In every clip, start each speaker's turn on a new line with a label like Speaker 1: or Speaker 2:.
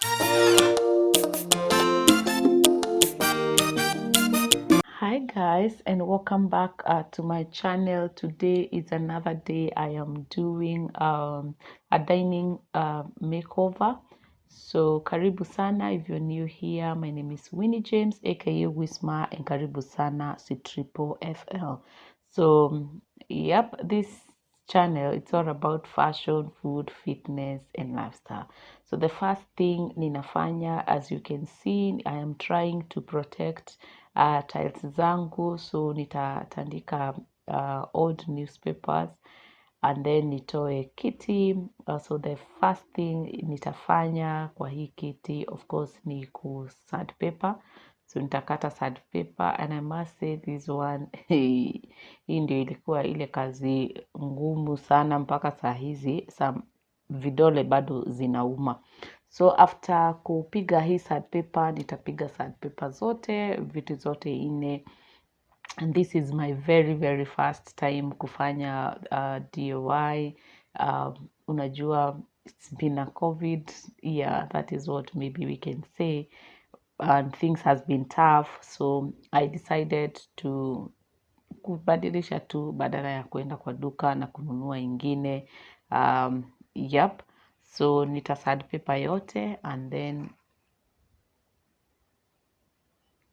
Speaker 1: Hi guys, and welcome back to my channel. Today is another day I am doing a dining makeover. So karibu sana if you're new here. My name is Winnie James aka Wisma, and karibu sana Triple FL. So yep, this channel, it's all about fashion, food, fitness and lifestyle. So the first thing ninafanya, as you can see, I am trying to protect tiles zangu, so nitatandika old newspapers and then nitoe kiti. So the first thing nitafanya kwa hii kiti of course ni ku sandpaper. So nitakata sandpaper, and I must say this one hii ndio ilikuwa ile kazi ngumu sana, mpaka saa hizi vidole bado zinauma. So after kupiga hii sandpaper, nitapiga sandpaper zote, vitu zote ine. And this is my very first time kufanya DIY. Unajua, it's been a COVID. Yeah, that is what maybe we can say. And things has been tough. So I decided to kubadilisha tu, badala ya kuenda kwa duka na kununua ingine. Yep. So nita sandpaper yote and then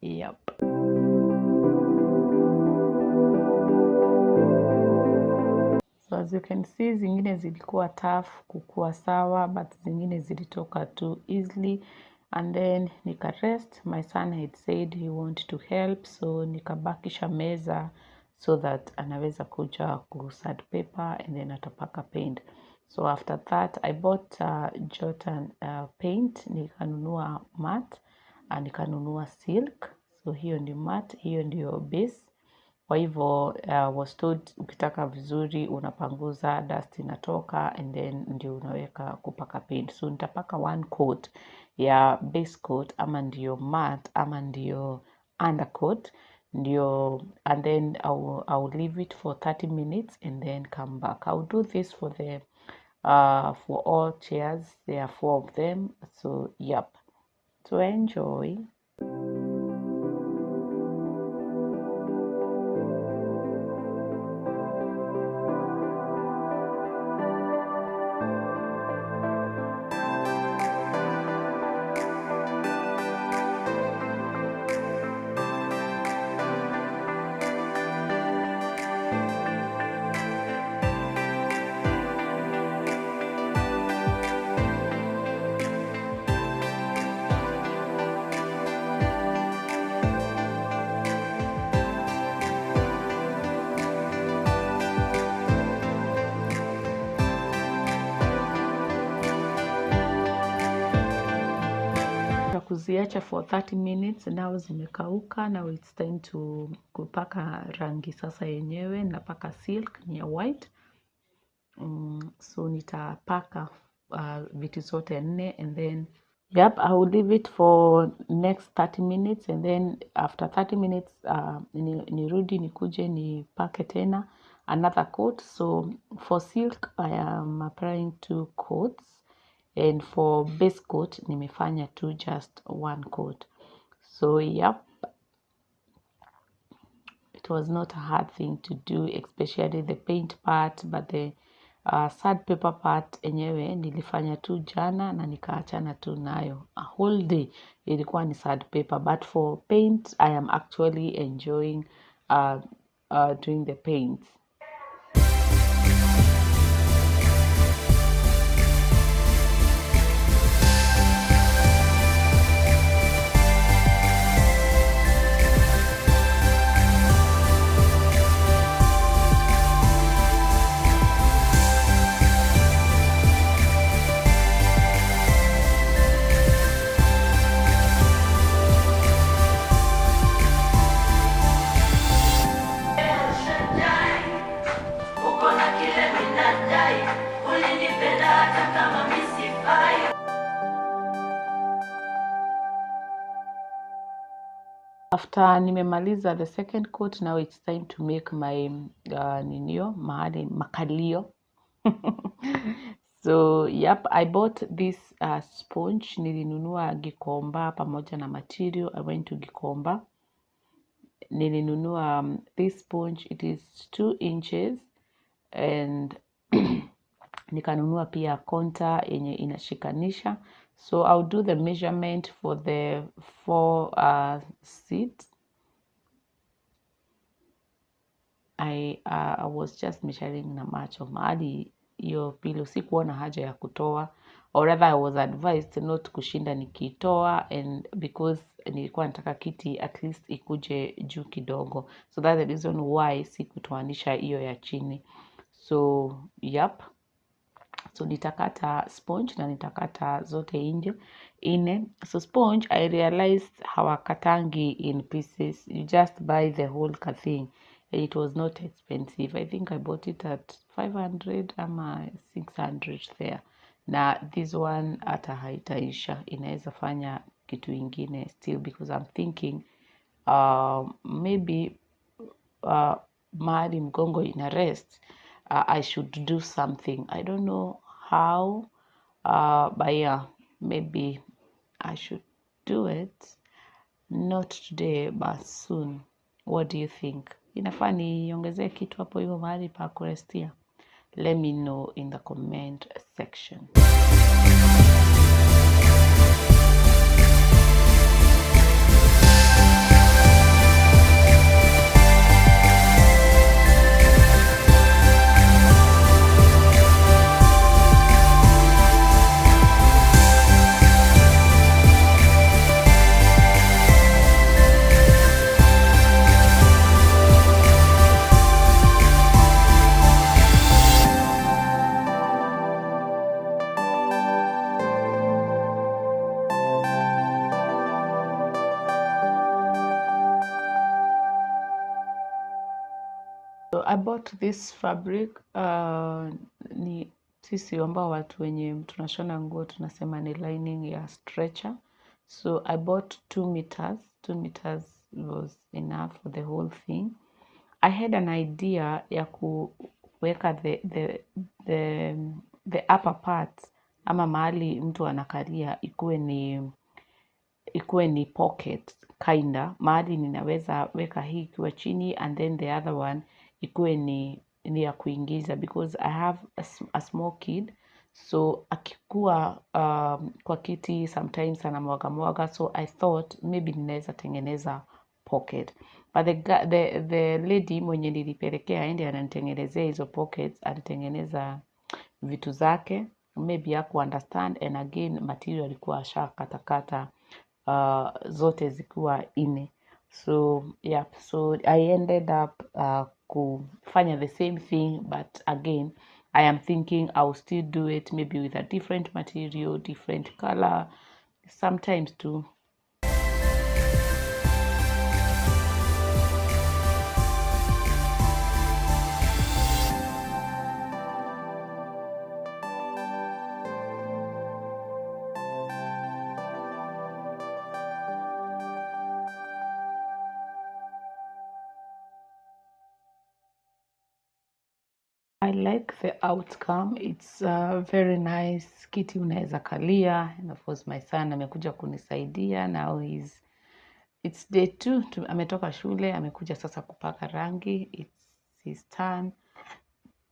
Speaker 1: yep. So as you can see, zingine zilikuwa tough kukua sawa, but zingine zilitoka too easily. And then nika rest. My son had said he wanted to help, so nikabakisha meza so that anaweza kuja ku sandpaper and then atapaka paint. So after that I bought Jordan paint, nikanunua matte, nikanunua silk. So hiyo ndio matte, hiyo ndio base. Kwa hivyo was told ukitaka vizuri unapanguza, dust inatoka, and then ndio unaweka kupaka paint. So nitapaka one coat ya base coat, ama ndio matte, ama ndio undercoat, ndio, and then I'll leave it for 30 minutes and then come back. I'll do this for all chairs. There are 4 of them. So yep. So enjoy. Kuziacha for 30 minutes. Now zimekauka. Now it's time to kupaka rangi sasa yenyewe. Napaka silk ni ya white. So nitapaka vitu zote 4 and then yep, I will leave it for next 30 minutes, and then after 30 minutes nirudi nikuje nipake tena another coat. So for silk I am applying 2 coats, and for base coat nimefanya tu just 1 coat. So yep, it was not a hard thing to do, especially the paint part, but the sandpaper part enyewe nilifanya tu jana na nikaachana tu nayo. A whole day ilikuwa ni sandpaper, but for paint I am actually enjoying doing the paints. After nimemaliza the second coat, now it's time to make my makalio. So yep, I bought this sponge. Nilinunua Gikomba pamoja na material. I went to Gikomba. Nilinunua this sponge. It is 2 inches and nikanunua pia konta yenye inashikanisha. So I'll do the measurement for the 4 seats. I was just measuring na macho mahali hiyo pillow sikuona haja ya kutoa, or rather I was advised not kushinda nikitoa, and because nilikuwa nataka kiti at least ikuje juu kidogo, so that's the reason why sikutoanisha hiyo ya chini. So yep, so nitakata sponge na nitakata zote ine. So sponge I realized hawakatangi in pieces, you just buy the whole thing. It was not expensive. I think I bought it at 500 ama 600 there. Na this one hata haitaisha, inaweza fanya kitu ingine still, because I'm thinking maybe mahali mgongo ina rest, I should do something. I don't know how, but yeah, maybe I should do it. Not today, but soon. What do you think? Inafaa niongezee kitu hapo hivyo mahali pa kurestia? Let me know in the comment section. So I bought this fabric. Ni sisi ambao watu wenye tunashona nguo tunasema ni lining ya stretcher. So I bought 2 meters. 2 meters was enough for the whole thing. I had an idea ya kuweka the upper part ama mahali mtu anakalia ikuwe ni pocket kinda, mahali ninaweza weka hii ikiwa chini and then the other one ikuwe ni ya kuingiza, because I have a small kid, so akikuwa kwa kiti sometimes anamwaga, so I thought maybe ninaweza tengeneza pocket, but the lady mwenye nilipelekea aende ananitengenezea hizo pockets, alitengeneza vitu zake, maybe haku understand, and again material alikuwa ashakatakata zote zikiwa ine. So yeah, so I ended up kufanya the same thing, but again I am thinking I'll still do it maybe with a different material, different color sometimes too. I like the outcome. It's very nice. Kiti unaweza kalia, and of course my son amekuja kunisaidia. Now it's day 2 ametoka shule, amekuja sasa kupaka rangi. It's his turn.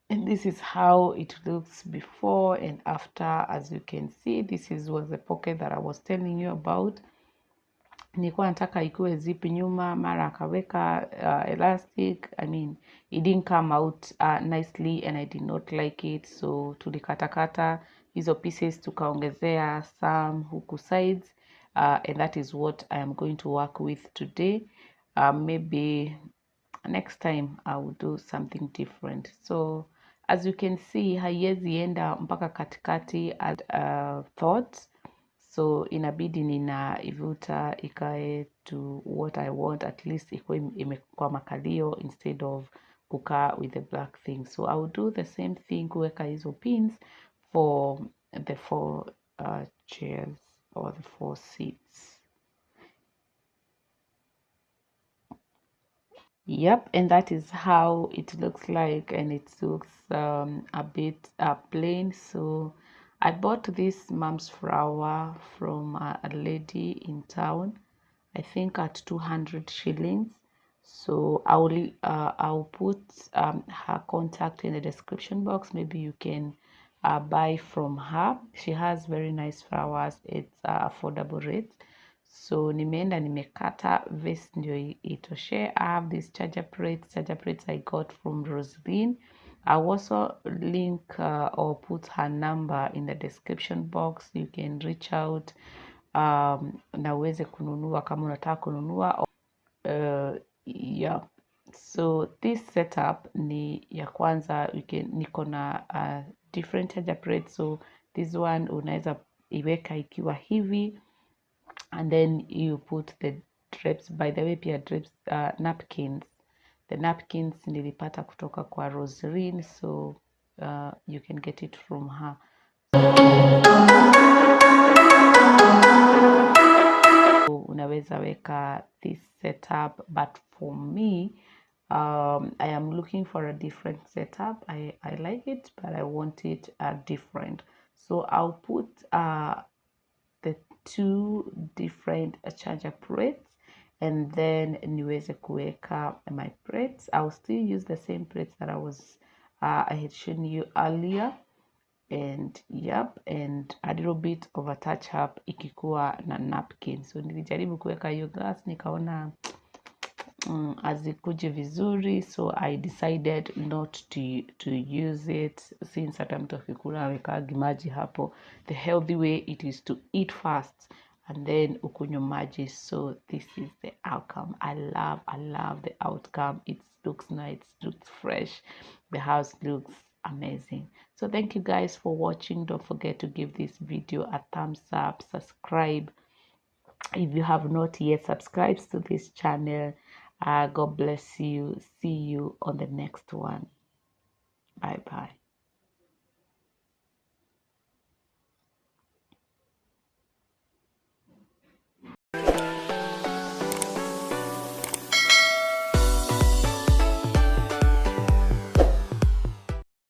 Speaker 1: And this is how it looks before and after. As you can see, this was the pocket that I was telling you about. Nilikuwa nataka ikuwe zip nyuma, mara akaweka elastic. I mean, it didn't come out nicely and I did not like it. So tulikatakata hizo pieces, tukaongezea some huku sides, and that is what I am going to work with today. Maybe next time I will do something different. So as you can see, haiwezi enda mpaka katikati at thoughts. So inabidi ninaivuta ikae to what I want, at least ikuwe imekuwa makalio instead of kukaa with the black thing. So I will do the same thing, kuweka hizo pins for the 4 chairs or the 4 seats. Yep, and that is how it looks like, and it looks a bit plain. So I bought this mom's flour from a lady in town, I think at 200 shillings. So I'll put her contact in the description box. Maybe you can buy from her. She has very nice flowers. It's affordable rate. So nimeenda nimekata vest ndio itoshe. I have these charger plates I got from Roselyne. I'll also link or put her number in the description box. You can reach out na uweze kununua kama unataka kununua. Yeah, so this setup ni ya kwanza. Niko na different charger plates, so this one unaweza iweka ikiwa hivi, and then you put the drapes. By the way, pia drapes, napkins. The napkins nilipata kutoka kwa Roselyne, so you can get it from her. So unaweza weka this setup, but for me I am looking for a different setup. I like it, but I want it different. So I'll put the two different charger plates, and then niweze kuweka my plates. I'll still use the same plates that I had shown you earlier, and yep, and a little bit of a touch up ikikuwa na napkin. So nilijaribu kuweka hiyo glass, nikaona hazikuje vizuri, so I decided not to use it, since hata mtu akikula awekagi maji hapo. The healthy way it is to eat fast and then ukunywe maji. So this is the outcome. I love the outcome. It looks nice, it looks fresh, the house looks amazing. So thank you guys for watching. Don't forget to give this video a thumbs up, subscribe if you have not yet subscribed to this channel. God bless you. See you on the next one. Bye bye.